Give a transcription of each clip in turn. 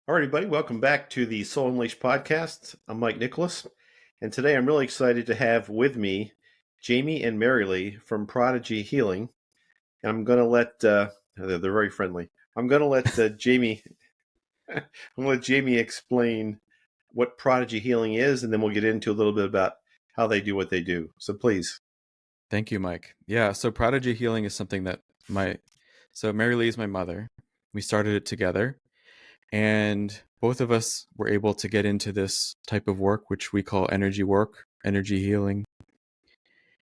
All right, everybody, welcome back to the Soul Unleashed podcast. I'm Mike Nicholas, and today I'm really excited to have with me Jaime and Marylee from Prodigy Healing. And I'm going to they're very friendly. I'm going to let Jaime, I'm going to let Jaime explain what Prodigy Healing is, and then we'll get into a little bit about how they do what they do. So please. Thank you, Mike. Yeah, so Prodigy Healing is something that Marylee is my mother. We started it together, and both of us were able to get into this type of work, which we call energy work, energy healing.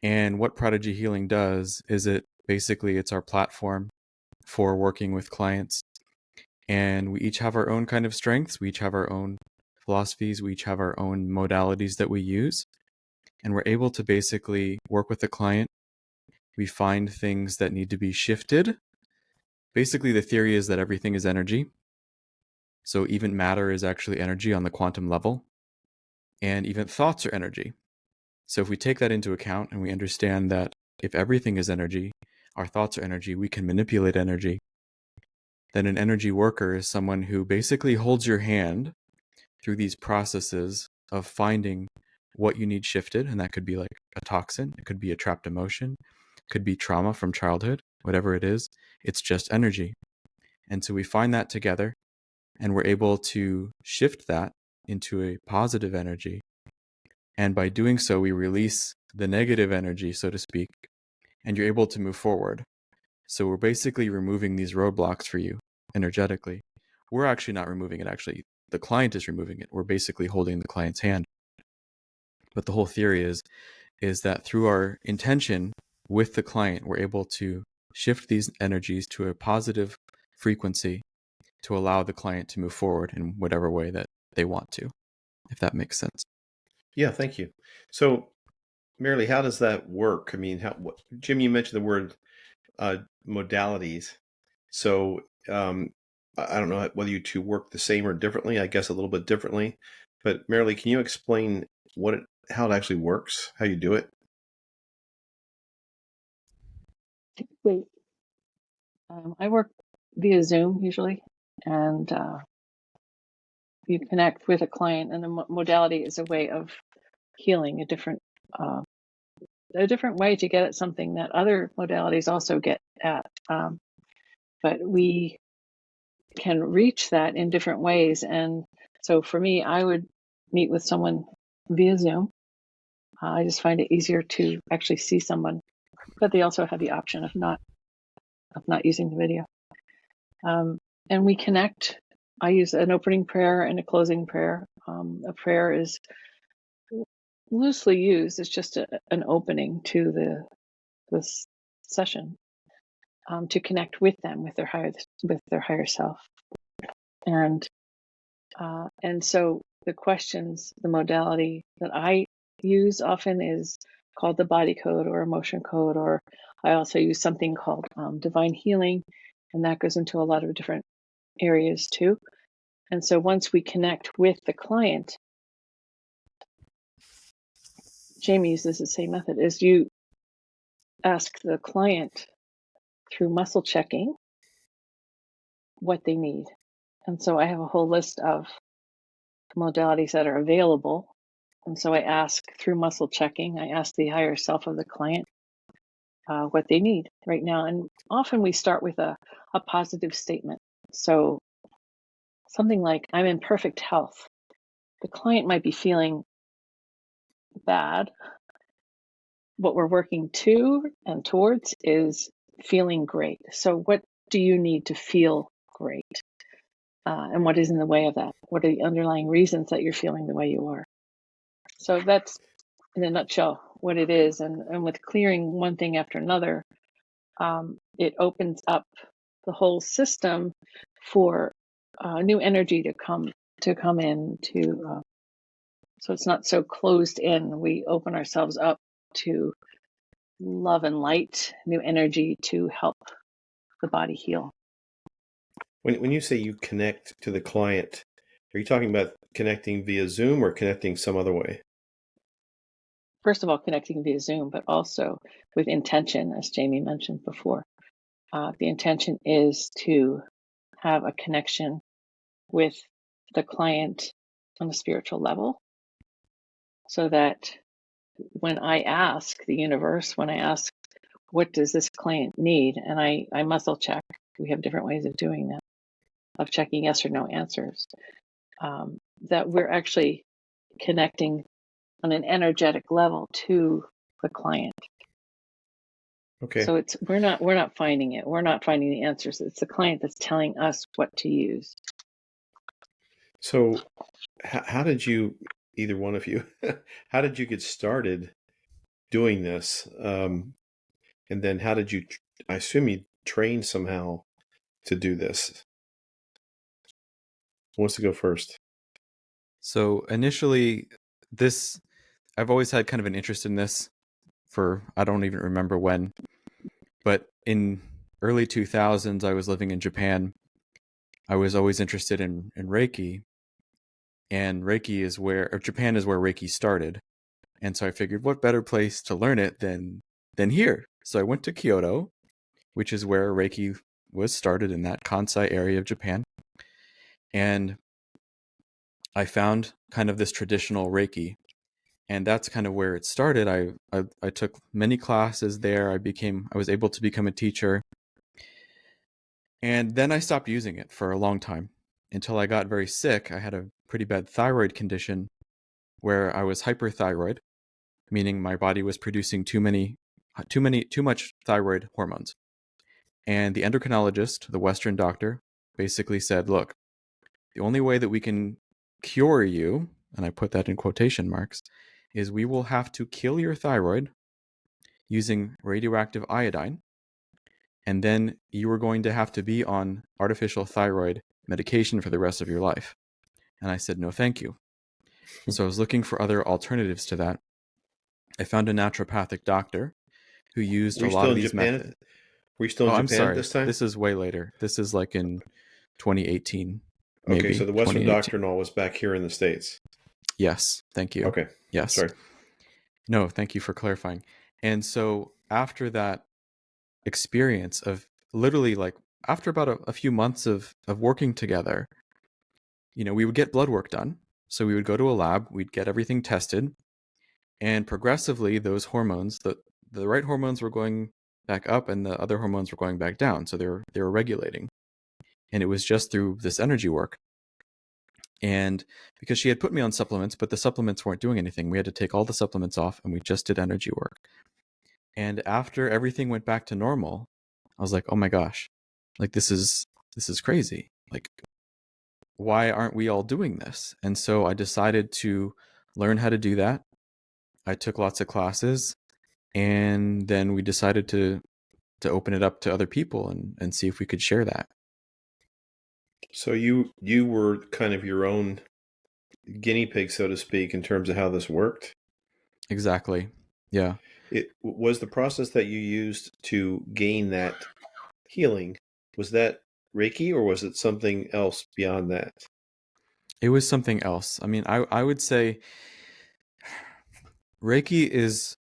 And what Prodigy Healing does is it's our platform for working with clients. And we each have our own kind of strengths. We each have our own philosophies. We each have our own modalities that we use. And we're able to basically work with the client. We find things that need to be shifted. Basically, the theory is that everything is energy. So even matter is actually energy on the quantum level. And even thoughts are energy. So if we take that into account and we understand that if everything is energy, our thoughts are energy, we can manipulate energy, then an energy worker is someone who basically holds your hand through these processes of finding what you need shifted. And that could be like a toxin, it could be a trapped emotion, it could be trauma from childhood, whatever it is, it's just energy. And so we find that together and we're able to shift that into a positive energy. And by doing so, we release the negative energy, so to speak, and you're able to move forward. So we're basically removing these roadblocks for you energetically. We're actually not removing it, actually. The client is removing it. We're basically holding the client's hand. But the whole theory is that through our intention with the client, we're able to shift these energies to a positive frequency to allow the client to move forward in whatever way that they want to, if that makes sense. Yeah, thank you. So, Marylee, how does that work? I mean, Jim, you mentioned the word modalities. So I don't know whether you two work the same or differently. I guess a little bit differently. But Marylee, can you explain how it actually works, how you do it? Wait, I work via Zoom usually, and you connect with a client, and the modality is a way of healing, uh, a different way to get at something that other modalities also get at. But we can reach that in different ways. And so for me, I would meet with someone via Zoom. I just find it easier to actually see someone, but they also have the option of not using the video. And we connect. I use an opening prayer and a closing prayer. A prayer is loosely used. It's just an opening to this session to connect with them, with their higher self. And so the questions, the modality that I use often is called the body code or emotion code, or I also use something called divine healing, and that goes into a lot of different areas too. And so once we connect with the client, Jaime uses the same method, is you ask the client through muscle checking what they need. And so I have a whole list of modalities that are available. And so I ask through muscle checking, I ask the higher self of the client what they need right now. And often we start with a positive statement. So something like, I'm in perfect health. The client might be feeling bad. What we're working to and towards is feeling great. So what do you need to feel great? And what is in the way of that? What are the underlying reasons that you're feeling the way you are? So that's, in a nutshell, what it is. And with clearing one thing after another, it opens up the whole system for new energy to come in. So it's not so closed in. We open ourselves up to love and light, new energy to help the body heal. When you say you connect to the client, are you talking about connecting via Zoom or connecting some other way? First of all, connecting via Zoom, but also with intention, as Jaime mentioned before. The intention is to have a connection with the client on a spiritual level, so that when I ask the universe, when I ask, what does this client need? And I muscle check. We have different ways of doing that, of checking yes or no answers, that we're actually connecting on an energetic level to the client. Okay. So we're not finding it. We're not finding the answers. It's the client that's telling us what to use. So how did you, either one of you, how did you get started doing this? And then how did you, I assume you trained somehow to do this. Who wants to go first? So initially, I've always had kind of an interest in this for, I don't even remember when, but in early 2000s, I was living in Japan. I was always interested in Reiki, and Japan is where Reiki started. And so I figured, what better place to learn it than here? So I went to Kyoto, which is where Reiki was started, in that Kansai area of Japan. And I found kind of this traditional Reiki, and that's kind of where it started. I took many classes there. I was able to become a teacher, and then I stopped using it for a long time until I got very sick. I had a pretty bad thyroid condition where I was hyperthyroid, meaning my body was producing too much thyroid hormones. And the endocrinologist, the Western doctor, basically said, look, the only way that we can cure you, and I put that in quotation marks, is we will have to kill your thyroid using radioactive iodine, and then you are going to have to be on artificial thyroid medication for the rest of your life. And I said, no, thank you. So I was looking for other alternatives to that. I found a naturopathic doctor who used Were a you lot still of in these Japan? methods. Were you still in I'm Japan at sorry. this time? This is way later. This is like in 2018, maybe. Okay, so the Western 2018. doctor and all was back here in the States. Yes, thank you. Okay. Yes. Sorry. No, thank you for clarifying. And so after that experience of literally, like, after about a few months of working together, we would get blood work done. So we would go to a lab, we'd get everything tested, and progressively those hormones, the right hormones were going back up and the other hormones were going back down. So they were regulating. And it was just through this energy work. And because she had put me on supplements, but the supplements weren't doing anything, we had to take all the supplements off and we just did energy work. And after everything went back to normal, I was like, oh my gosh, like this is crazy. Like, why aren't we all doing this? And so I decided to learn how to do that. I took lots of classes, and then we decided to open it up to other people and see if we could share that. So you were kind of your own guinea pig, so to speak, in terms of how this worked? Exactly. Yeah. It was the process that you used to gain that healing. Was that Reiki, or was it something else beyond that? It was something else. I mean, I would say Reiki is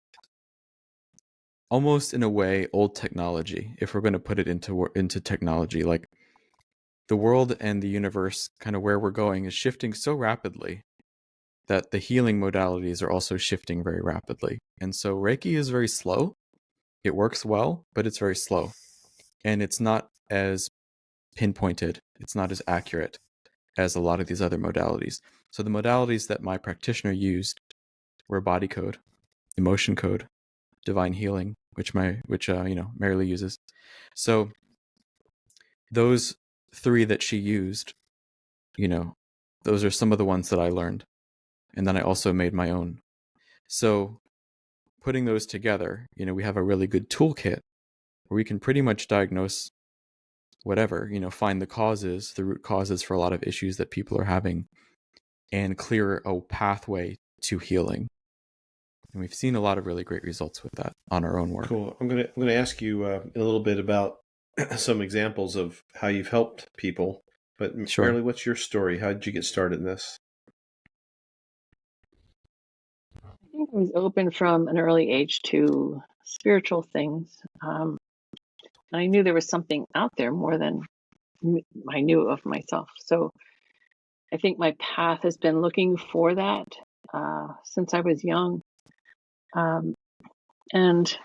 almost, in a way, old technology, if we're going to put it into technology. Like, the world and the universe, kind of where we're going, is shifting so rapidly that the healing modalities are also shifting very rapidly. And so Reiki is very slow. It works well, but it's very slow. And it's not as pinpointed. It's not as accurate as a lot of these other modalities. So the modalities that my practitioner used were body code, emotion code, divine healing, which Marylee uses. So those three that she used, those are some of the ones that I learned. And then I also made my own. So putting those together, we have a really good toolkit where we can pretty much diagnose whatever, find the root causes for a lot of issues that people are having, and clear a pathway to healing. And we've seen a lot of really great results with that on our own work. Cool. I'm gonna ask you in a little bit about some examples of how you've helped people. But Sure. Marylee, what's your story? How did you get started in this? I think I was open from an early age to spiritual things. I knew there was something out there more than I knew of myself. So I think my path has been looking for that since I was young, and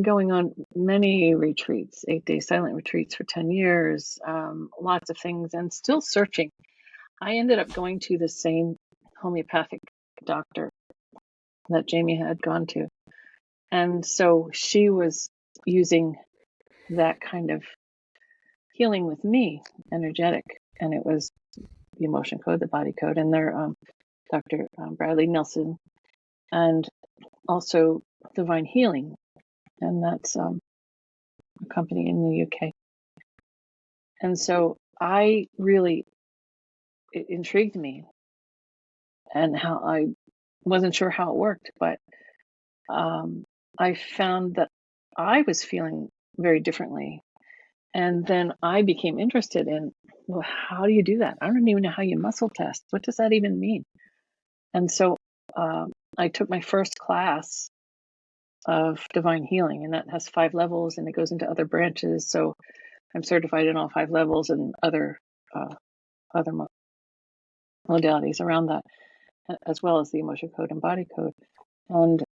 going on many retreats, 8-day silent retreats for 10 years, lots of things, and still searching. I ended up going to the same homeopathic doctor that Jaime had gone to. And so she was using that kind of healing with me, energetic. And it was the emotion code, the body code, and their Dr. Bradley Nelson, and also divine healing. And that's a company in the UK. And so it intrigued me, and how I wasn't sure how it worked, but I found that I was feeling very differently. And then I became interested in, well, how do you do that? I don't even know how you muscle test. What does that even mean? And so I took my first class of divine healing, and that has 5 levels, and it goes into other branches. So I'm certified in all 5 levels and other modalities around that, as well as the emotion code and body code. And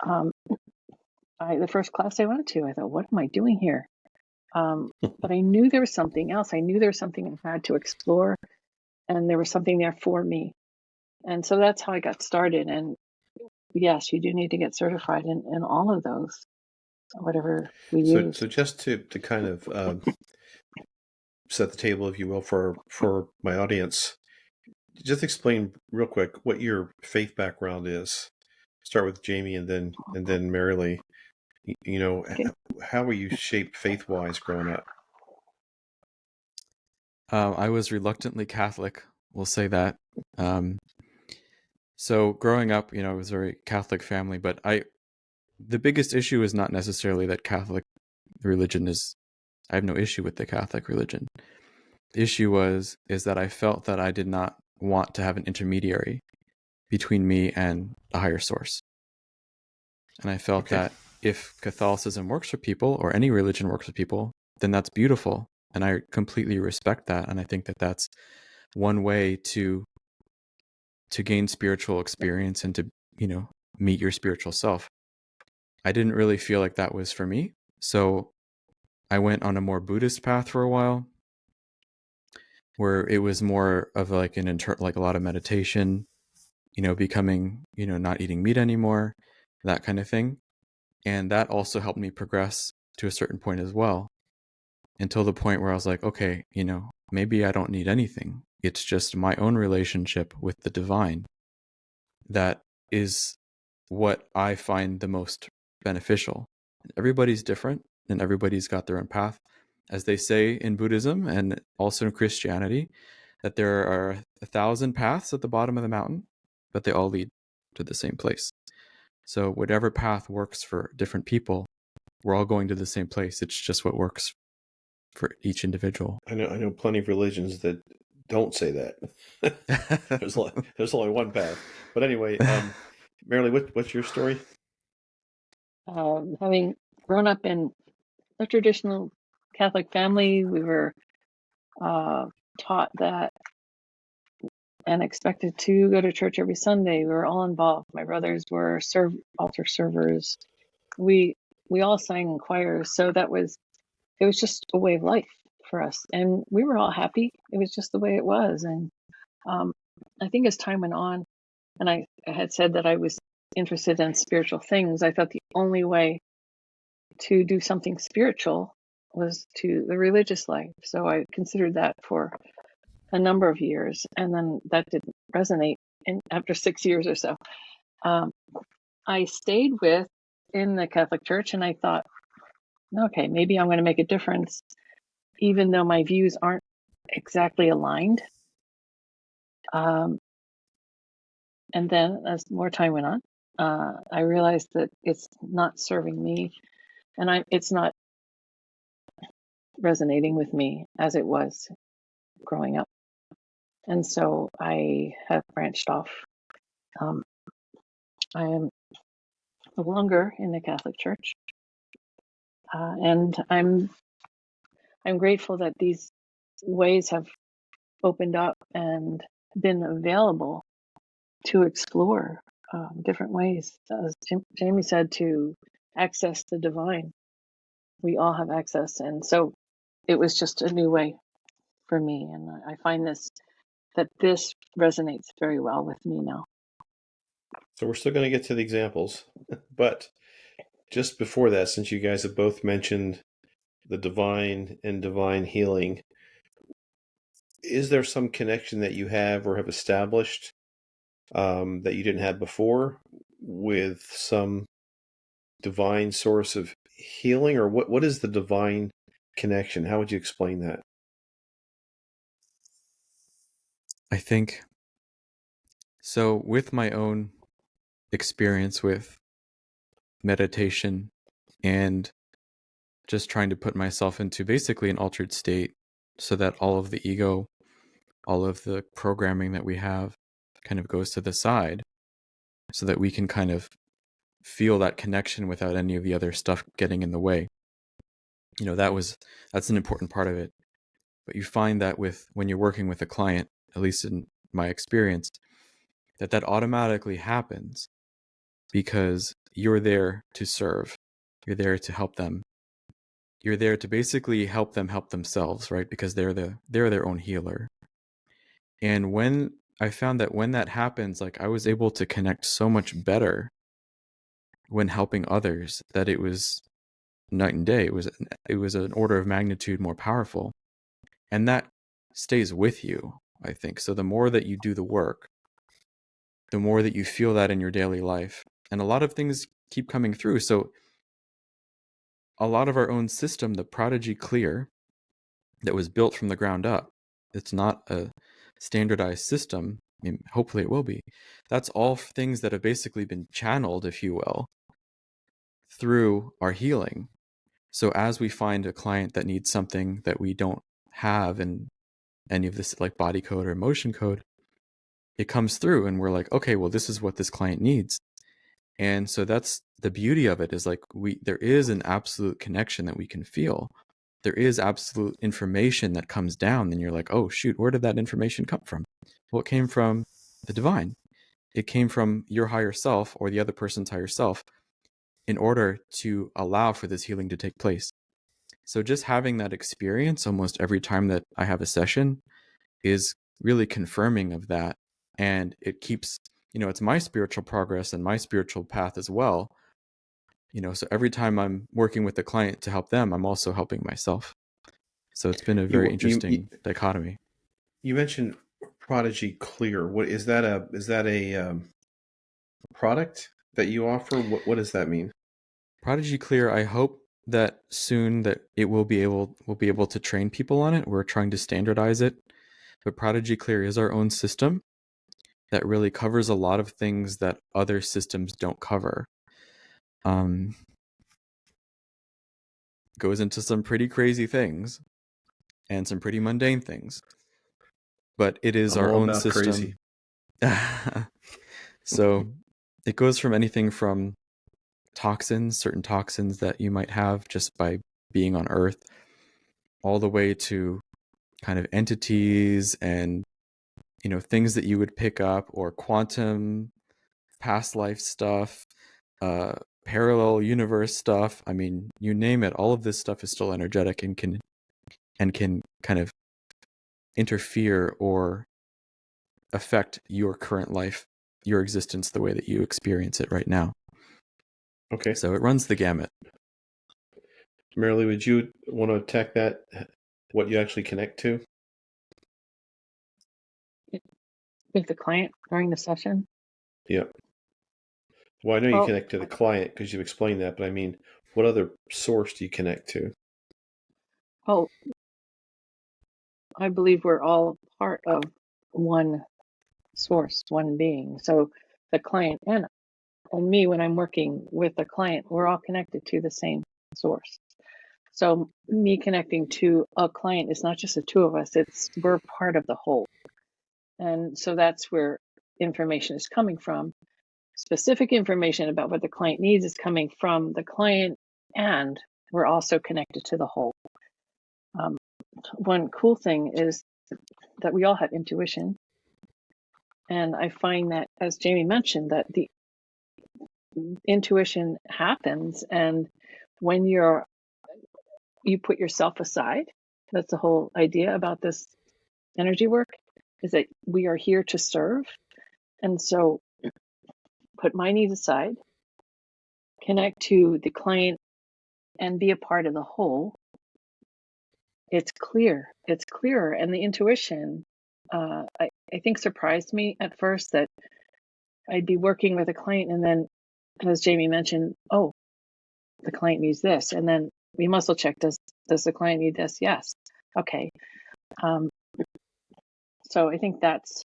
the first class I went to, I thought, what am I doing here? But I knew there was something else. I knew there was something I had to explore, and there was something there for me. And so that's how I got started. And yes, you do need to get certified in all of those, whatever we use. So just to kind of set the table, if you will, for my audience, just explain real quick what your faith background is. Start with Jaime and then Marylee. You know, Okay. how were you shaped faith-wise growing up? I was reluctantly Catholic, we'll say that. So growing up, it was a very Catholic family, but the biggest issue is not necessarily that Catholic religion I have no issue with the Catholic religion. The issue is that I felt that I did not want to have an intermediary between me and a higher source. And I felt that if Catholicism works for people, or any religion works for people, then that's beautiful. And I completely respect that. And I think that that's one way to gain spiritual experience and to, meet your spiritual self. I didn't really feel like that was for me. So I went on a more Buddhist path for a while, where it was more of like like a lot of meditation, becoming, not eating meat anymore, that kind of thing. And that also helped me progress to a certain point as well, until the point where I was like, okay, maybe I don't need anything. It's just my own relationship with the divine that is what I find the most beneficial. Everybody's different, and everybody's got their own path. As they say in Buddhism and also in Christianity, that there are 1,000 paths at the bottom of the mountain, but they all lead to the same place. So whatever path works for different people, we're all going to the same place. It's just what works for each individual. I know plenty of religions that don't say that. there's only one path. But anyway, Marylee, what's your story? Having grown up in a traditional Catholic family, we were taught that and expected to go to church every Sunday. We were all involved. My brothers were altar servers. We all sang in choirs, so it was just a way of life for us, and we were all happy. It was just the way it was. And I think as time went on, and I had said that I was interested in spiritual things, I thought the only way to do something spiritual was to the religious life. So I considered that for a number of years, and then that didn't resonate. And after 6 years or so, I stayed in the Catholic Church, and I thought, okay, maybe I'm going to make a difference, even though my views aren't exactly aligned. And then as more time went on, I realized that it's not serving me, and it's not resonating with me as it was growing up. And so I have branched off. I am no longer in the Catholic Church, and I'm grateful that these ways have opened up and been available to explore different ways, as Jamie said, to access the divine. We all have access, and so it was just a new way for me, and I find that this resonates very well with me now. So we're still going to get to the examples, but just before that, since you guys have both mentioned the divine and divine healing, is there some connection that you have or have established that you didn't have before with some divine source of healing, or what is the divine connection? How would you explain that? I think so. With my own experience with meditation and just trying to put myself into basically an altered state so that all of the ego, all of the programming that we have kind of goes to the side so that we can kind of feel that connection without any of the other stuff getting in the way. That's an important part of it. But you find that when you're working with a client, at least in my experience, that automatically happens because you're there to serve. You're there to help them. You're there to basically help them help themselves, right? Because they're their own healer. And when I found that when that happens, like I was able to connect so much better when helping others that it was night and day. It was an order of magnitude more powerful. And that stays with you, I think. So the more that you do the work, the more that you feel that in your daily life. And a lot of things keep coming through. So a lot of our own system, the ProdigyClear, that was built from the ground up, it's not a standardized system. I mean, hopefully it will be. That's all things that have basically been channeled, if you will, through our healing. So as we find a client that needs something that we don't have in any of this, like body code or emotion code, it comes through and we're like, okay, well, this is what this client needs. And so that's the beauty of it, is like there is an absolute connection that we can feel. There is absolute information that comes down, and you're like, oh shoot, where did that information come from? Well, it came from the divine. It came from your higher self or the other person's higher self in order to allow for this healing to take place. So just having that experience almost every time that I have a session is really confirming of that. And it keeps, it's my spiritual progress and my spiritual path as well. So every time I'm working with a client to help them, I'm also helping myself. So it's been a very interesting dichotomy. You mentioned ProdigyClear. What is that? Is that a product that you offer? What does that mean? ProdigyClear, I hope that soon that we'll be able to train people on it. We're trying to standardize it. But ProdigyClear is our own system that really covers a lot of things that other systems don't cover. Goes into some pretty crazy things and some pretty mundane things. But it is our own system. So it goes from anything from certain toxins that you might have just by being on Earth, all the way to kind of entities and things that you would pick up, or quantum past life stuff, parallel universe stuff. I mean, you name it, all of this stuff is still energetic and can kind of interfere or affect your current life, your existence, the way that you experience it right now. Okay. So it runs the gamut. Marylee, would you want to attack that, what you actually connect to? With the client during the session? Yeah. Well, I know you connect to the client because you've explained that, but I mean, what other source do you connect to? Oh, I believe we're all part of one source, one being. So the client and me, when I'm working with the client, we're all connected to the same source. So me connecting to a client is not just the two of us, we're part of the whole. And so that's where information is coming from. Specific information about what the client needs is coming from the client, and we're also connected to the whole. One cool thing is that we all have intuition. And I find that, as Jamie mentioned, that the intuition happens, and when you put yourself aside, that's the whole idea about this energy work, is that we are here to serve. And so put my needs aside, connect to the client, and be a part of the whole. It's clear. It's clearer. And the intuition, I think, surprised me at first, that I'd be working with a client, and then, as Jamie mentioned, oh, the client needs this. And then we muscle check, does the client need this? Yes. Okay. So I think that's,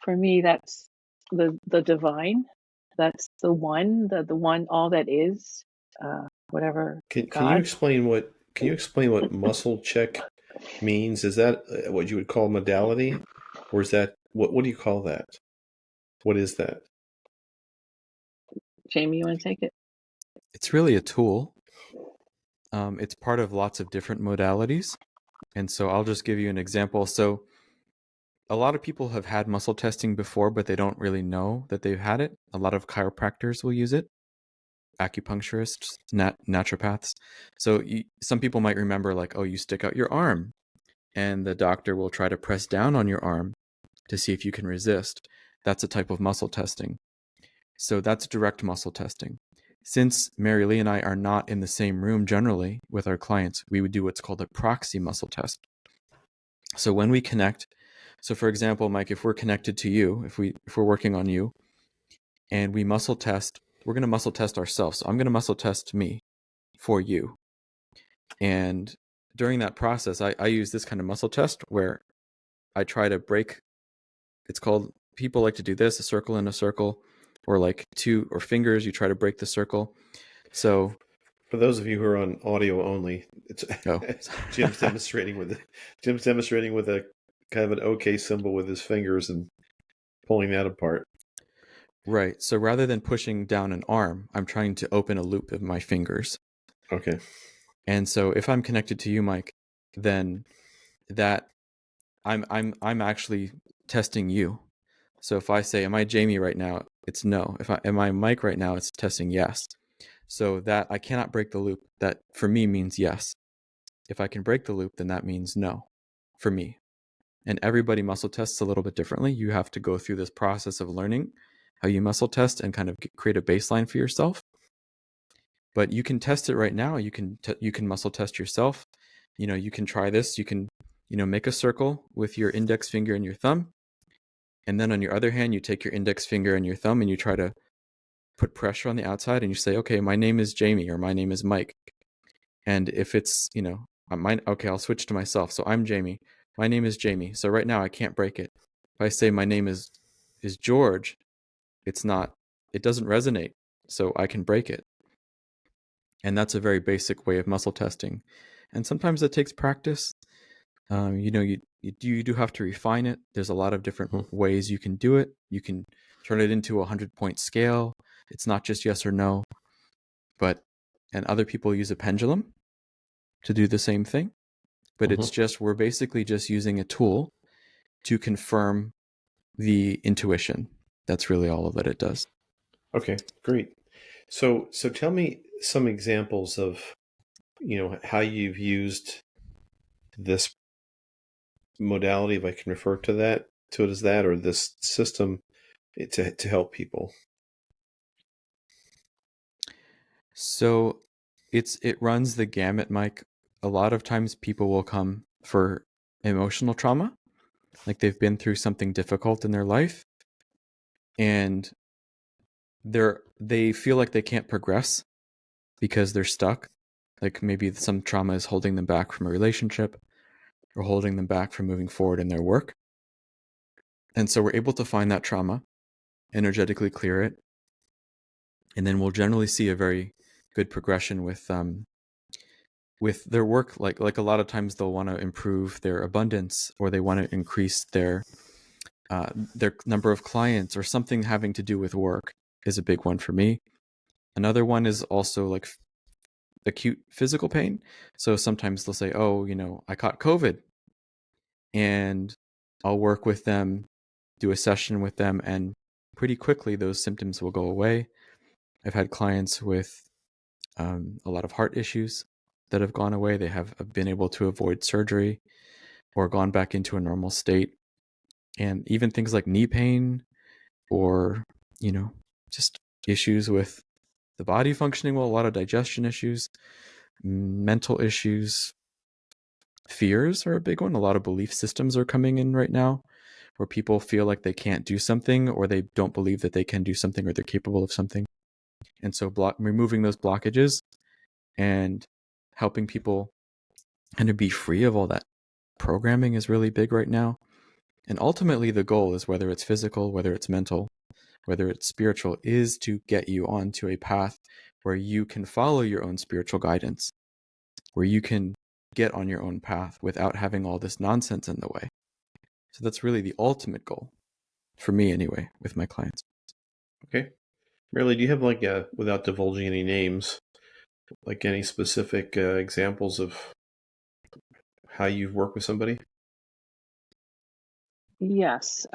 for me, that's the divine. That's the one, all that is, whatever. Can God. you explain what muscle check means? Is that what you would call modality, or is that what do you call that? What is that? Jamie, you want to take it? It's really a tool. It's part of lots of different modalities. And so I'll just give you an example. So a lot of people have had muscle testing before, but they don't really know that they've had it. A lot of chiropractors will use it, acupuncturists, naturopaths. So some people might remember, like, oh, you stick out your arm, and the doctor will try to press down on your arm to see if you can resist. That's a type of muscle testing. So that's direct muscle testing. Since Marylee and I are not in the same room generally with our clients, we would do what's called a proxy muscle test. So when we connect, so for example, Mike, if we're connected to you, if we're working on you, and we muscle test, we're going to muscle test ourselves. So I'm going to muscle test me for you. And during that process, I use this kind of muscle test where I try to break, it's called, people like to do this, a circle in a circle, or like two or fingers, you try to break the circle. So for those of you who are on audio only, it's Jim's demonstrating with a kind of an OK symbol with his fingers and pulling that apart. Right. So rather than pushing down an arm, I'm trying to open a loop of my fingers. Okay. And so if I'm connected to you, Mike, then that I'm actually testing you. So if I say, am I Jamie right now? It's no. Am I Mike right now? It's testing yes. So that I cannot break the loop, that for me means yes. If I can break the loop, then that means no for me. And everybody muscle tests a little bit differently. You have to go through this process of learning how you muscle test and kind of create a baseline for yourself. But you can test it right now. You can muscle test yourself. You can try this. You can, make a circle with your index finger and your thumb. And then on your other hand, you take your index finger and your thumb and you try to put pressure on the outside and you say, okay, my name is Jamie, or my name is Mike. And if it's, okay, I'll switch to myself. So I'm Jamie. My name is Jamie. So right now I can't break it. If I say my name is George, it doesn't resonate. So I can break it. And that's a very basic way of muscle testing. And sometimes it takes practice. You do have to refine it. There's a lot of different ways you can do it. You can turn it into a 100-point scale. It's not just yes or no, and other people use a pendulum to do the same thing. But we're basically just using a tool to confirm the intuition. That's really all of it does. Okay, great. So tell me some examples of, how you've used this modality, if I can refer to it as that, or this system to help people. So it runs the gamut, Mike. A lot of times people will come for emotional trauma, like they've been through something difficult in their life, and they feel like they can't progress because they're stuck. Like maybe some trauma is holding them back from a relationship or holding them back from moving forward in their work. And so we're able to find that trauma, energetically clear it, and then we'll generally see a very good progression with their work. Like a lot of times they'll want to improve their abundance, or they want to increase their number of clients, or something having to do with work is a big one for me. Another one is also like acute physical pain. So sometimes they'll say, oh, I caught COVID, and I'll work with them, do a session with them, and pretty quickly those symptoms will go away. I've had clients with a lot of heart issues that have gone away. They have been able to avoid surgery or gone back into a normal state. And even things like knee pain or, just issues with the body functioning well, a lot of digestion issues, mental issues, fears are a big one. A lot of belief systems are coming in right now where people feel like they can't do something or they don't believe that they can do something or they're capable of something. And so removing those blockages and helping people kind of be free of all that programming is really big right now. And ultimately the goal is, whether it's physical, whether it's mental, whether it's spiritual, is to get you onto a path where you can follow your own spiritual guidance, where you can get on your own path without having all this nonsense in the way. So that's really the ultimate goal, for me anyway, with my clients. Okay. Marylee, do you have without divulging any names, like any specific examples of how you've worked with somebody? Yes.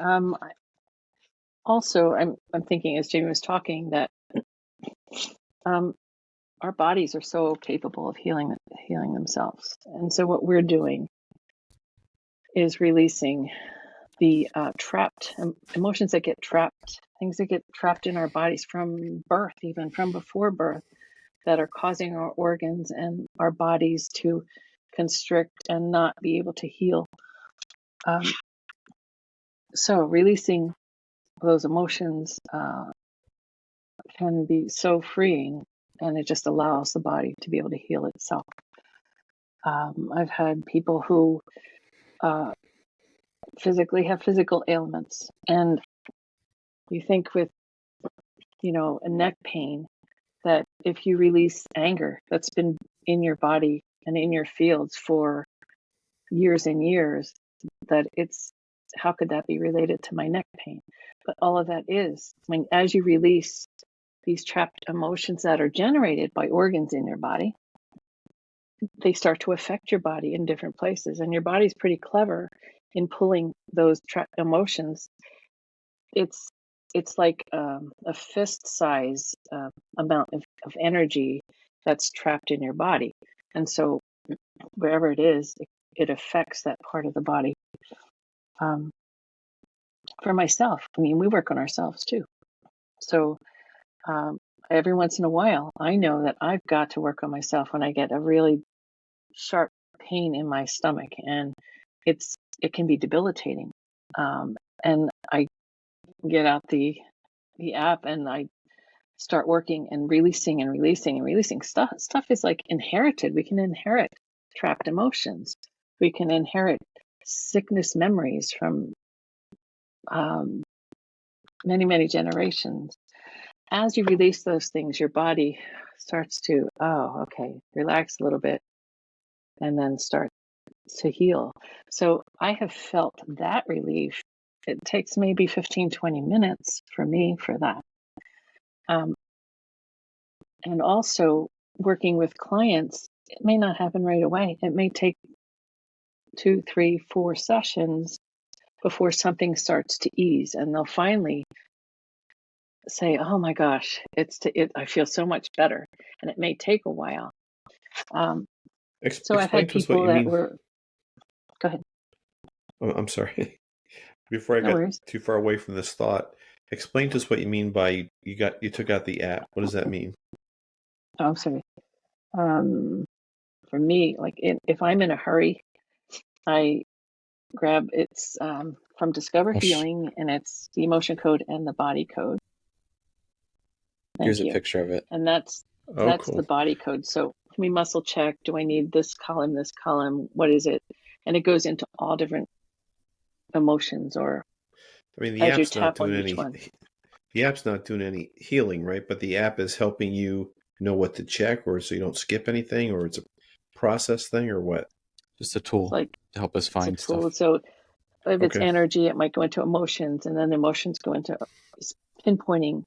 Also, I'm thinking as Jamie was talking that our bodies are so capable of healing themselves, and so what we're doing is releasing the trapped emotions that get trapped, things that get trapped in our bodies from birth, even from before birth, that are causing our organs and our bodies to constrict and not be able to heal. So releasing those emotions can be so freeing, and it just allows the body to be able to heal itself. I've had people who physically have physical ailments, and you think with a neck pain, that if you release anger that's been in your body and in your fields for years and years, that how could that be related to my neck pain? But all of that is, as you release these trapped emotions that are generated by organs in your body, they start to affect your body in different places. And your body's pretty clever in pulling those trapped emotions. It's like a fist size amount of energy that's trapped in your body. And so wherever it is, it affects that part of the body. For myself, we work on ourselves too. So every once in a while, I know that I've got to work on myself when I get a really sharp pain in my stomach, and it can be debilitating. And I get out the app and I start working and releasing and releasing and releasing stuff. Stuff is like inherited. We can inherit trapped emotions. We can inherit sickness memories from many, many generations. As you release those things, your body starts to, relax a little bit and then start to heal. So I have felt that relief. It takes maybe 15, 20 minutes for me for that. And also working with clients, it may not happen right away. It may take 2, 3, 4 sessions before something starts to ease, and they'll finally say, "Oh my gosh, I feel so much better." And it may take a while. So I've had people that were. Go ahead. Oh, I'm sorry. Before I got too far away from this thought, explain to us what you mean by you took out the app. What does that mean? Oh, I'm sorry. For me, if I'm in a hurry, I grab it's from Discover Healing, and it's the emotion code and the body code. Here's a picture of it. And that's cool. The body code. So can we muscle check? Do I need this column, this column? What is it? And it goes into all different emotions, or the app's not doing any. The app's not doing any healing, right? But the app is helping you know what to check, or so you don't skip anything, or it's a process thing, or what? Just a tool to help us find stuff. So if it's energy, it might go into emotions, and then emotions go into pinpointing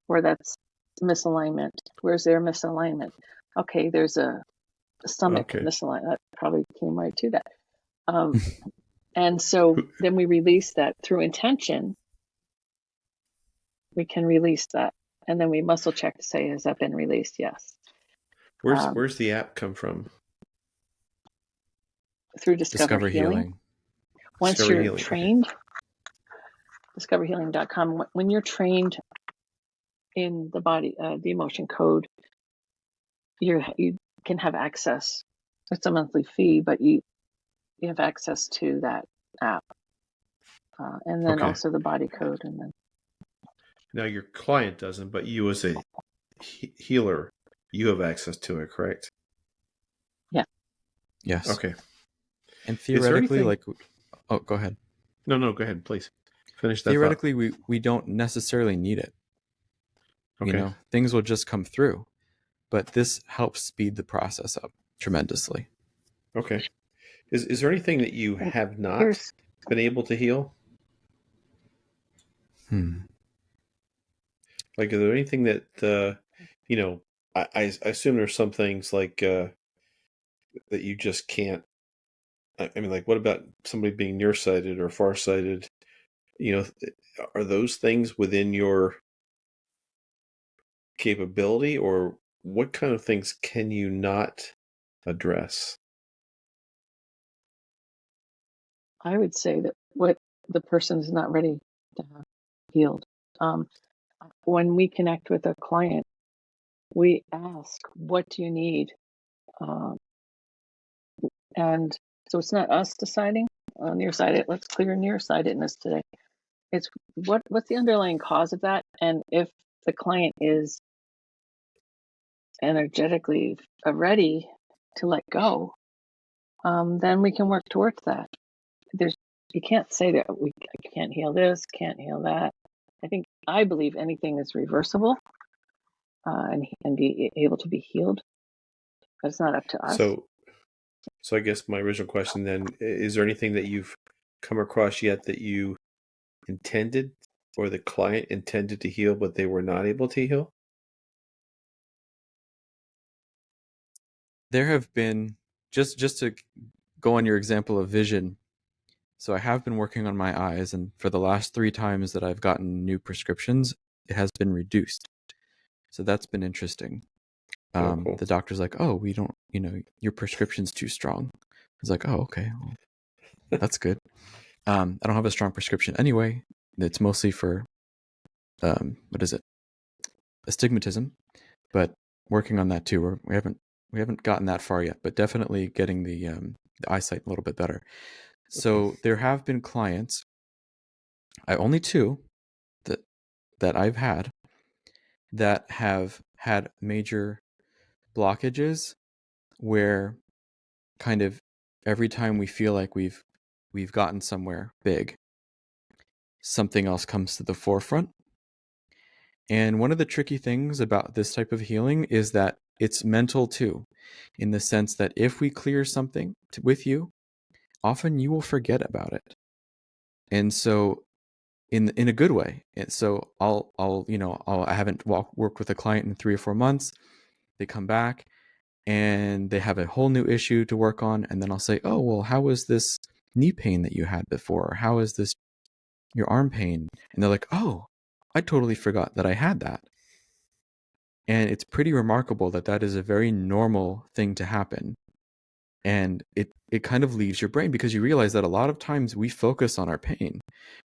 where that's misalignment. Where's their misalignment? Okay, there's a stomach misalignment. That probably came right to that. And so then we release that through intention. We can release that. And then we muscle check to say, has that been released? Yes. Where's the app come from? Through Discover Healing. Once Discover you're Healing, trained, discoverhealing.com, when you're trained in the body, the emotion code, you can have access. It's a monthly fee, but you have access to that app. And then also the body code. And then now your client doesn't, but you as a healer, you have access to it, correct? Yeah. Yes. Okay. And theoretically, oh, go ahead. No, go ahead, please. Finish that theoretically, thought. we don't necessarily need it. Okay. You know, things will just come through, but this helps speed the process up tremendously. Okay. Is there anything that you have not been able to heal? Like, is there anything that, you know, I assume there's some things like that you just can't. I mean, like, what about somebody being nearsighted or farsighted? You know, are those things within your capability, or what kind of things can you not address? I would say that what the person is not ready to have healed. When we connect with a client, we ask, what do you need? And so it's not us deciding nearsighted. Let's clear nearsightedness today. It's what's the underlying cause of that, and if the client is energetically ready to let go, then we can work towards that. You can't say that I can't heal this, can't heal that. I believe anything is reversible and be able to be healed. But it's not up to us. So I guess my original question then, is there anything that you've come across yet that you intended or the client intended to heal, but they were not able to heal? There have been, just to go on your example of vision, so I have been working on my eyes, and for the last 3 times that I've gotten new prescriptions, it has been reduced. So that's been interesting. Cool. The doctor's like, oh, we don't, your prescription's too strong. I was like, oh, okay, well, that's good. I don't have a strong prescription anyway. It's mostly for, what is it? Astigmatism, but working on that too. We haven't gotten that far yet, but definitely getting the eyesight a little bit better. So there have been clients, only 2 that I've had that have had major blockages where kind of every time we feel like we've gotten somewhere big, something else comes to the forefront. And one of the tricky things about this type of healing is that it's mental too, in the sense that if we clear something with you, often you will forget about it. And so in a good way. And so I haven't worked with a client in 3 or 4 months. They come back and they have a whole new issue to work on. And then I'll say, oh, well, how was this knee pain that you had before? Or how is this your arm pain? And they're like, oh, I totally forgot that I had that. And it's pretty remarkable that is a very normal thing to happen. And it kind of leaves your brain, because you realize that a lot of times we focus on our pain.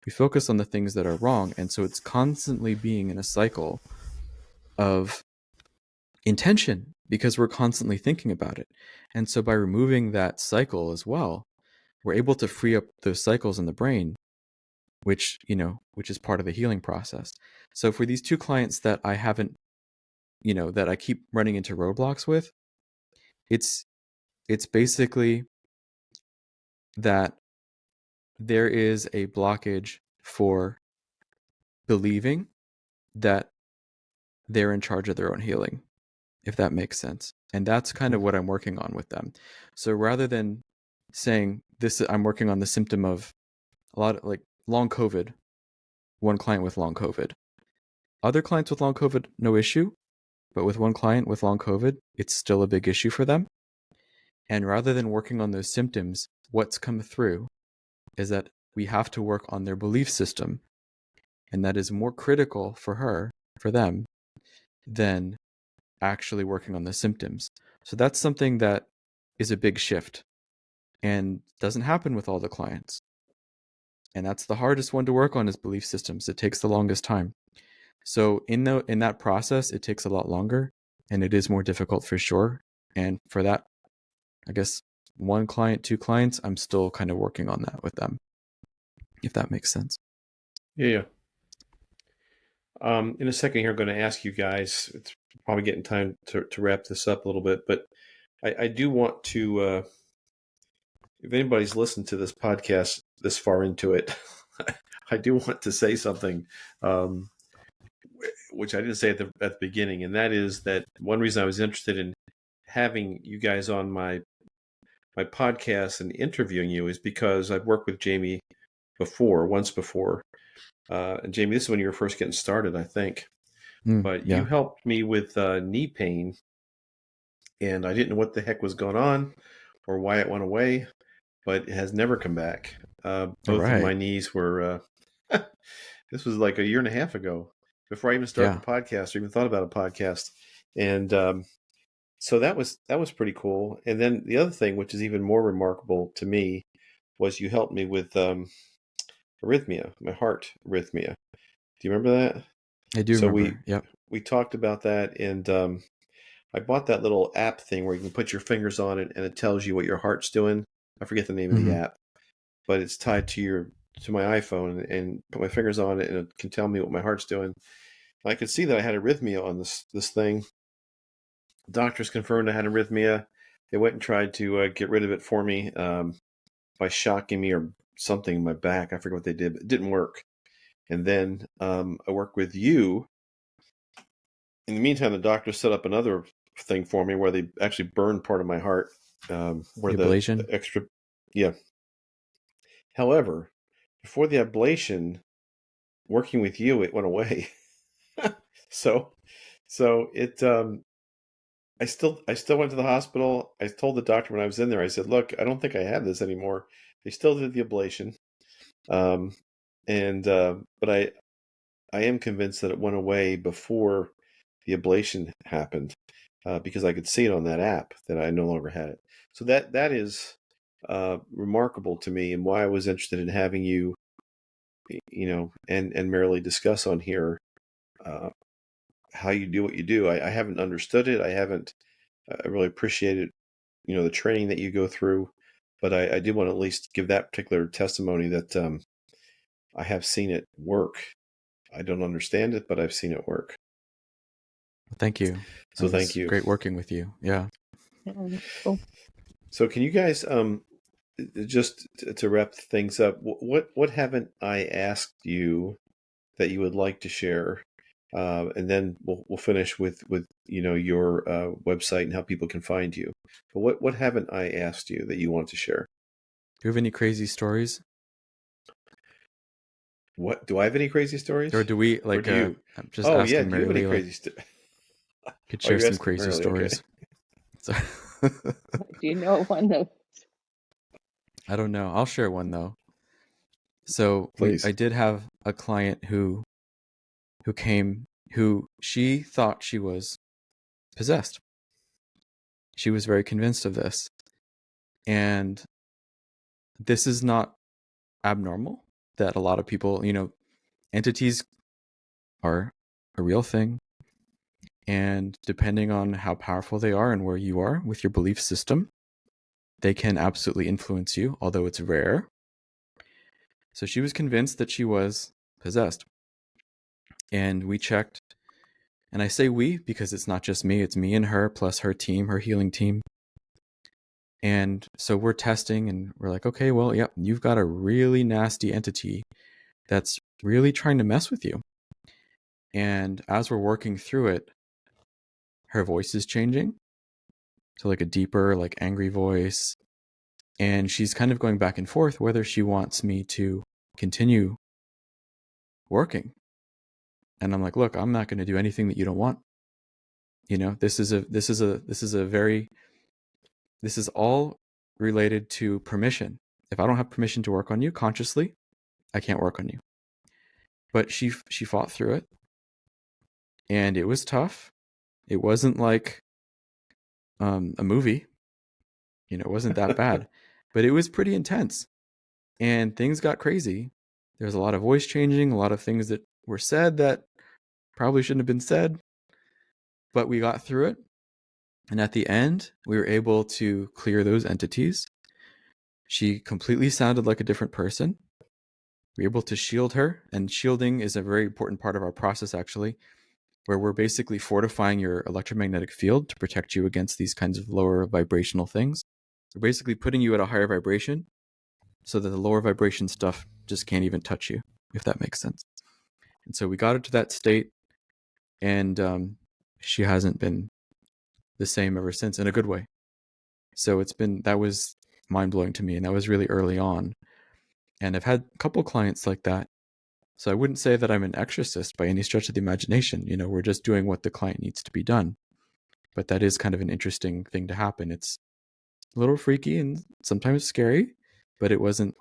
We focus on the things that are wrong. And so it's constantly being in a cycle of intention, because we're constantly thinking about it. And so by removing that cycle as well, we're able to free up those cycles in the brain, which is part of the healing process. So for these 2 clients that I haven't, that I keep running into roadblocks with, it's basically that there is a blockage for believing that they're in charge of their own healing, if that makes sense. And that's kind of what I'm working on with them. So rather than saying this, I'm working on the symptom of a lot of like long COVID, one client with long COVID. Other clients with long COVID, no issue. But with one client with long COVID, it's still a big issue for them. And rather than working on those symptoms, what's come through is that we have to work on their belief system, and that is more critical for them, than actually working on the symptoms. So that's something that is a big shift and doesn't happen with all the clients. And that's the hardest one to work on, is belief systems. It takes the longest time. So in that process, it takes a lot longer, and it is more difficult for sure. And for that, I guess 1 client, 2 clients, I'm still kind of working on that with them, if that makes sense. Yeah. In a second here, I'm going to ask you guys, it's probably getting time to wrap this up a little bit, but I do want to, if anybody's listened to this podcast this far into it, I do want to say something, which I didn't say at the beginning, and that is that one reason I was interested in having you guys on my podcast and interviewing you is because I've worked with Jaime once before. And Jaime, this is when you were first getting started, I think. But Yeah. you helped me with knee pain, and I didn't know what the heck was going on or why it went away, but it has never come back. Both of my knees were, this was like a year and a half ago, before I even started the podcast or even thought about a podcast. And so that was pretty cool. And then the other thing, which is even more remarkable to me, was you helped me with arrhythmia, my heart arrhythmia. Do you remember that? I do remember. We talked about that, and I bought that little app thing where you can put your fingers on it and it tells you what your heart's doing. I forget the name of the app, but it's tied to my iPhone, and put my fingers on it and it can tell me what my heart's doing. I could see that I had arrhythmia on this thing. Doctors confirmed I had arrhythmia. They went and tried to get rid of it for me by shocking me or something in my back. I forget what they did, but it didn't work. And then I worked with you. In the meantime, the doctor set up another thing for me where they actually burned part of my heart, where the ablation. The extra, yeah. However, before the ablation, working with you, it went away. so it. I still went to the hospital. I told the doctor when I was in there, I said, "Look, I don't think I have this anymore." They still did the ablation, but I am convinced that it went away before the ablation happened, because I could see it on that app that I no longer had it. So that is remarkable to me, and why I was interested in having you, and Marylee discuss on here how you do what you do. I haven't understood it. I really appreciated, the training that you go through, but I did want to at least give that particular testimony that I have seen it work. I don't understand it, but I've seen it work. Thank you. So thank you. Great working with you. Yeah. Cool. So can you guys, just to wrap things up, what haven't I asked you that you would like to share? And then we'll finish with your website and how people can find you. But what haven't I asked you that you want to share? Do you have any crazy stories? What, do I have any crazy stories? Or do we I'm just asking yeah, do you have any Marylee, crazy stories? could share you're some asking crazy Marylee, stories. okay. Do you know one that? I don't know. I'll share one though. So Please. I did have a client who came, who she thought she was possessed. She was very convinced of this. And this is not abnormal, that a lot of people, entities are a real thing. And depending on how powerful they are and where you are with your belief system, they can absolutely influence you, although it's rare. So she was convinced that she was possessed. And we checked. And I say we because it's not just me, it's me and her plus her team, her healing team. And so we're testing and we're like, okay, well, yep, you've got a really nasty entity that's really trying to mess with you. And as we're working through it, her voice is changing to like a deeper, like angry voice. And she's kind of going back and forth whether she wants me to continue working. And I'm like, look, I'm not going to do anything that you don't want. This is all related to permission. if I don't have permission to work on you consciously, I can't work on you. But she fought through it, and it was tough. It wasn't like a movie, it wasn't that bad, but it was pretty intense, and things got crazy. There's a lot of voice changing, a lot of things that were said that probably shouldn't have been said, but we got through it. And at the end, we were able to clear those entities. She completely sounded like a different person. We were able to shield her, and shielding is a very important part of our process, actually, where we're basically fortifying your electromagnetic field to protect you against these kinds of lower vibrational things. We're basically putting you at a higher vibration so that the lower vibration stuff just can't even touch you, if that makes sense. And so we got her to that state, and she hasn't been the same ever since, in a good way. So that was mind-blowing to me, and that was really early on. And I've had a couple clients like that. So I wouldn't say that I'm an exorcist by any stretch of the imagination. We're just doing what the client needs to be done. But that is kind of an interesting thing to happen. It's a little freaky and sometimes scary, but it wasn't,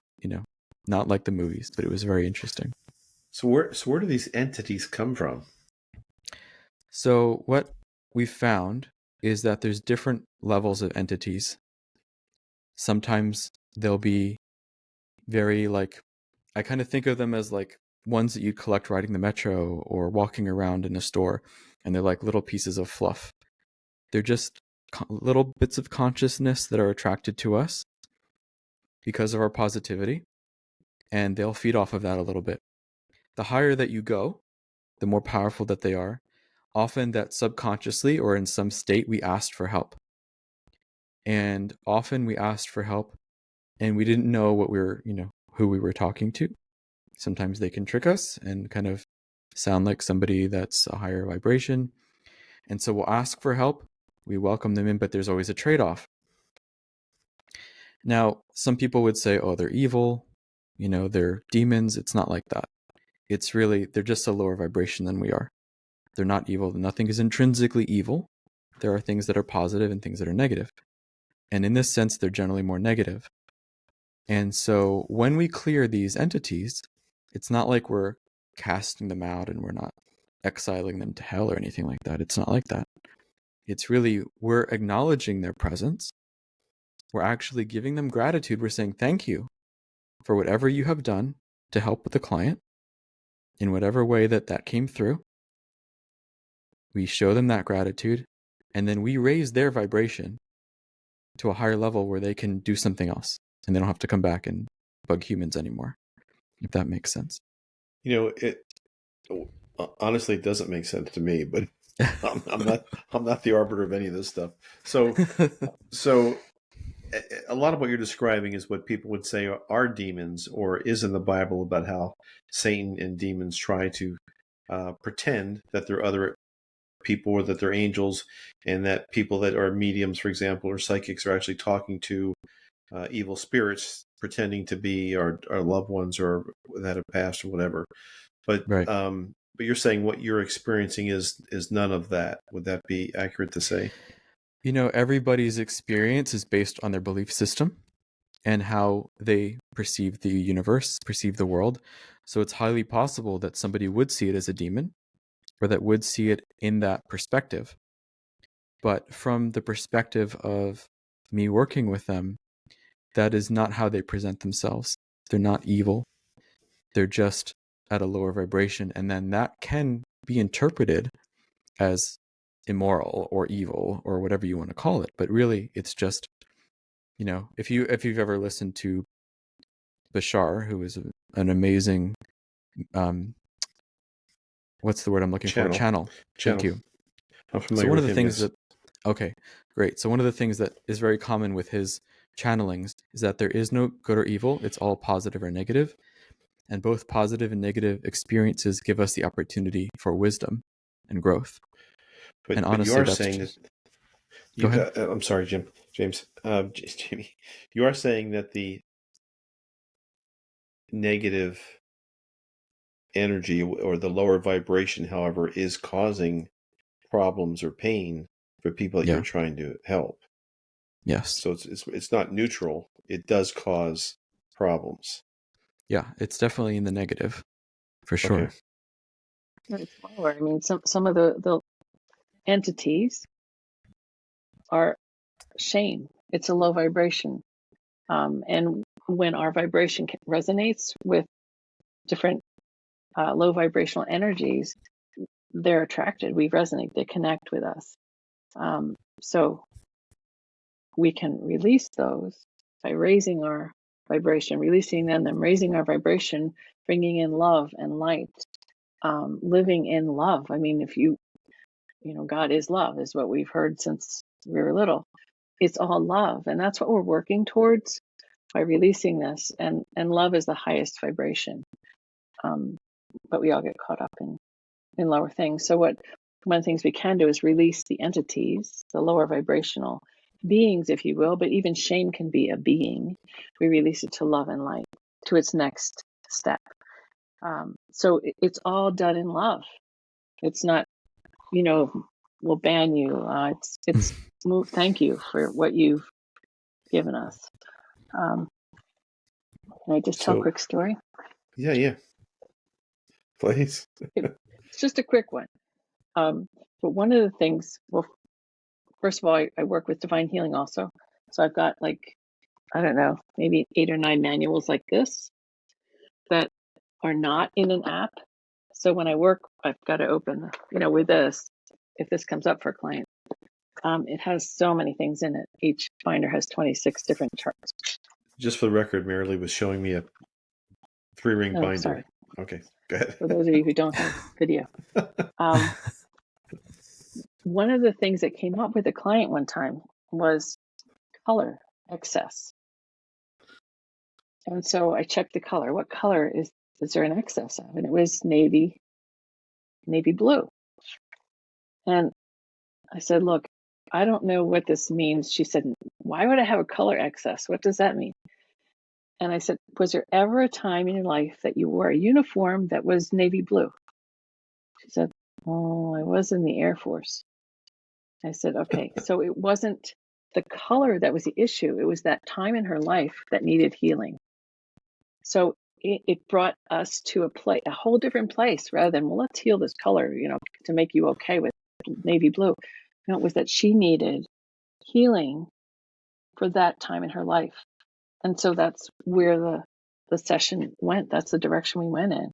not like the movies, but it was very interesting. So where do these entities come from? So what we found is that there's different levels of entities. Sometimes they'll be very I kind of think of them as like ones that you'd collect riding the metro or walking around in a store, and they're like little pieces of fluff. They're just little bits of consciousness that are attracted to us because of our positivity, and they'll feed off of that a little bit. The higher that you go, the more powerful that they are. Often that subconsciously or in some state we asked for help. And often we asked for help and we didn't know who we were talking to. Sometimes they can trick us and kind of sound like somebody that's a higher vibration. And so we'll ask for help. We welcome them in, but there's always a trade-off. Now, some people would say, oh, they're evil, they're demons. It's not like that. It's really, they're just a lower vibration than we are. They're not evil. Nothing is intrinsically evil. There are things that are positive and things that are negative. And in this sense, they're generally more negative. And so when we clear these entities, it's not like we're casting them out and we're not exiling them to hell or anything like that. It's not like that. It's really, we're acknowledging their presence. We're actually giving them gratitude. We're saying thank you for whatever you have done to help with the client in whatever way that came through. We show them that gratitude, and then we raise their vibration to a higher level where they can do something else, and they don't have to come back and bug humans anymore, if that makes sense. It honestly doesn't make sense to me, but I'm not the arbiter of any of this stuff. So a lot of what you're describing is what people would say are demons, or is in the Bible about how Satan and demons try to pretend that they're other people or that they're angels, and that people that are mediums, for example, or psychics are actually talking to evil spirits, pretending to be our loved ones or that have passed or whatever. But Right. But you're saying what you're experiencing is none of that. Would that be accurate to say? Everybody's experience is based on their belief system and how they perceive the universe, perceive the world. So it's highly possible that somebody would see it as a demon, or that would see it in that perspective. But from the perspective of me working with them, that is not how they present themselves. They're not evil. They're just at a lower vibration. And then that can be interpreted as immoral or evil or whatever you want to call it. But really, it's just, if you've ever listened to Bashar, who is an amazing, what's the word I'm looking for? Channel. Thank you. I'm familiar So one of with the him, things yes. okay, great. So one of the things that is very common with his channelings is that there is no good or evil. It's all positive or negative. And both positive and negative experiences give us the opportunity for wisdom and growth. But honestly, you are saying that. Go ahead. I'm sorry, James. Jamie, you are saying that the negative energy or the lower vibration, however, is causing problems or pain for people that you're trying to help. Yes. So it's not neutral. It does cause problems. Yeah, it's definitely in the negative, for sure. Okay. It's lower. I mean, some of the entities are shame. It's a low vibration. And when our vibration resonates with different low vibrational energies, they're attracted. We resonate. They connect with us. So we can release those by raising our vibration, releasing them, raising our vibration, bringing in love and light, living in love. I mean, if you know, God is love, is what we've heard since we were little. It's all love, and that's what we're working towards by releasing this. And love is the highest vibration, but we all get caught up in lower things. So one of the things we can do is release the entities, the lower vibrational beings, if you will, but even shame can be a being. We release it to love and light, to its next step. So it's all done in love. It's not, you know, we'll ban you. It's thank you for what you've given us. Can I just tell a quick story? Yeah. Please. It's just a quick one. But one of the things, well, first of all, I work with Divine Healing also. So I've got, like, I don't know, maybe 8 or 9 manuals like this that are not in an app. So when I work, I've got to open, with this, if this comes up for a client, it has so many things in it. Each binder has 26 different charts. Just for the record, Marylee was showing me a 3-ring binder. Sorry. Okay, go ahead. For those of you who don't have video. One of the things that came up with a client one time was color excess. And so I checked the color. What color is there an excess of? And it was navy blue. And I said, look, I don't know what this means. She said, why would I have a color excess? What does that mean? And I said, was there ever a time in your life that you wore a uniform that was navy blue? She said, oh, I was in the Air Force. I said, okay, so it wasn't the color that was the issue. It was that time in her life that needed healing. So it brought us to a whole different place, rather than, well, let's heal this color, to make you okay with navy blue. It was that she needed healing for that time in her life. And so that's where the session went. That's the direction we went in.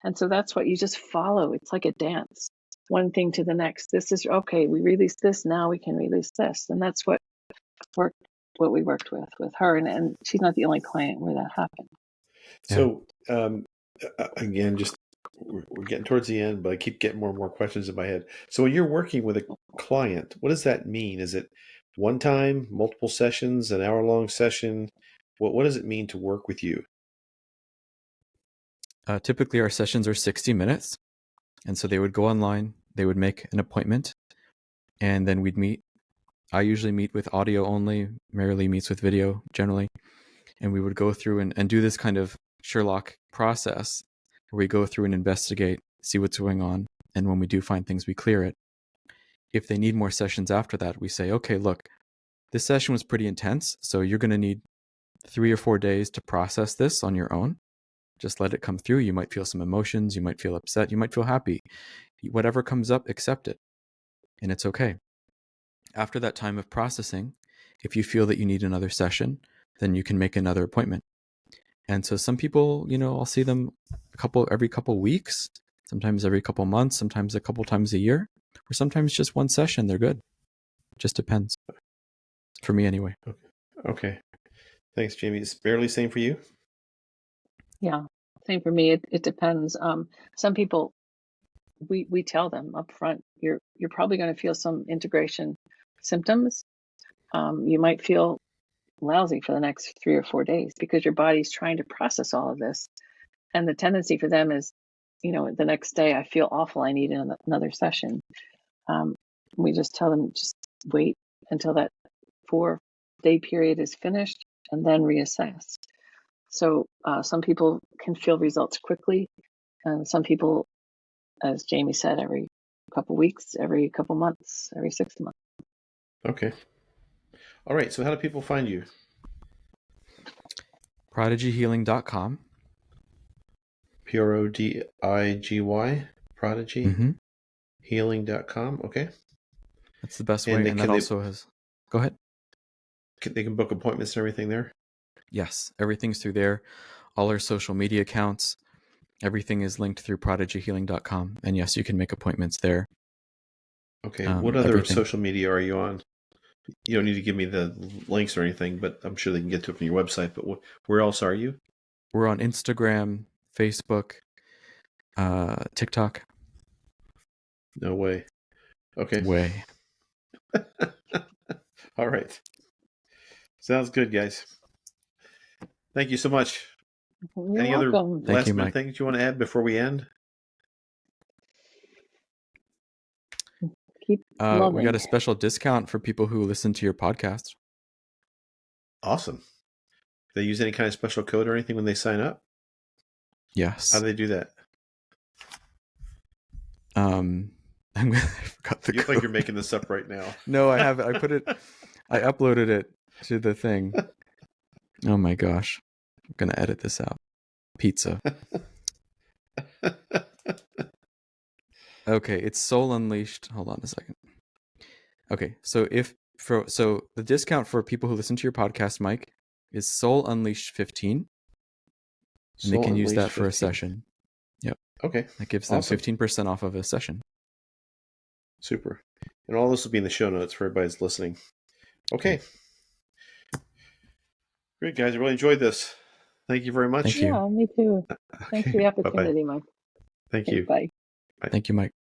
And so that's what you just follow. It's like a dance, one thing to the next. This is okay. We release this. Now we can release this. And that's what we worked with her. And she's not the only client where that happened. So, again, just we're getting towards the end, but I keep getting more and more questions in my head. So when you're working with a client, what does that mean? Is it one time, multiple sessions, an hour-long session? What does it mean to work with you? Typically, our sessions are 60 minutes. And so they would go online, they would make an appointment, and then we'd meet. I usually meet with audio only. Marylee meets with video generally. And we would go through and do this kind of Sherlock process where we go through and investigate, see what's going on. And when we do find things, we clear it. If they need more sessions after that, we say, okay, look, this session was pretty intense. So you're going to need 3 or 4 days to process this on your own. Just let it come through. You might feel some emotions. You might feel upset. You might feel happy. Whatever comes up, accept it. And it's okay. After that time of processing, if you feel that you need another session, then you can make another appointment. And so some people, I'll see them every couple weeks, sometimes every couple months, sometimes a couple times a year, or sometimes just one session. They're good. Just depends. For me anyway. Okay. Thanks, Jamie. Is Marylee same for you? Yeah, same for me. It depends. Some people, we tell them up front, you're probably going to feel some integration symptoms. You might feel lousy for the next 3 or 4 days because your body's trying to process all of this. And the tendency for them is, the next day I feel awful. I need another session. We just tell them, just wait until that 4-day period is finished and then reassess. So some people can feel results quickly, and some people, as Jamie said, every couple weeks, every couple months, every 6 months. Okay. All right. So how do people find you? ProdigyHealing.com. PRODIGY, Mm-hmm. ProdigyHealing.com. Okay. That's the best And way. And that also has... Go ahead. They can book appointments and everything there? Yes, everything's through there. All our social media accounts, everything is linked through ProdigyHealing.com. And yes, you can make appointments there. Okay. What other everything. social media are you on? You don't need to give me the links or anything, but I'm sure they can get to it from your website. But where else are you? We're on Instagram, Facebook, TikTok. No way. Okay. Way. All right. Sounds good, guys. Thank you so much. You're Any welcome. other Thank last you, minute Mike. things you want to add before we end? Keep loving. We got a special discount for people who listen to your podcast. Awesome. They use any kind of special code or anything when they sign up? Yes. How do they do that? I forgot the You look code. like you're making this up right now. No, I have. I uploaded it to the thing. Oh my gosh. I'm going to edit this out. Pizza. Okay, it's Soul Unleashed. Hold on a second. Okay, so the discount for people who listen to your podcast, Mike, is Soul Unleashed 15. And they can use that for a session. Yep. Okay. That gives them Awesome. 15% off of a session. Super. And all this will be in the show notes for everybody's listening. Okay. Great, guys. I really enjoyed this. Thank you very much. Thank you. Yeah, me too. Thanks for the opportunity, Mike. Thank Okay, you. bye. Thank you, Mike.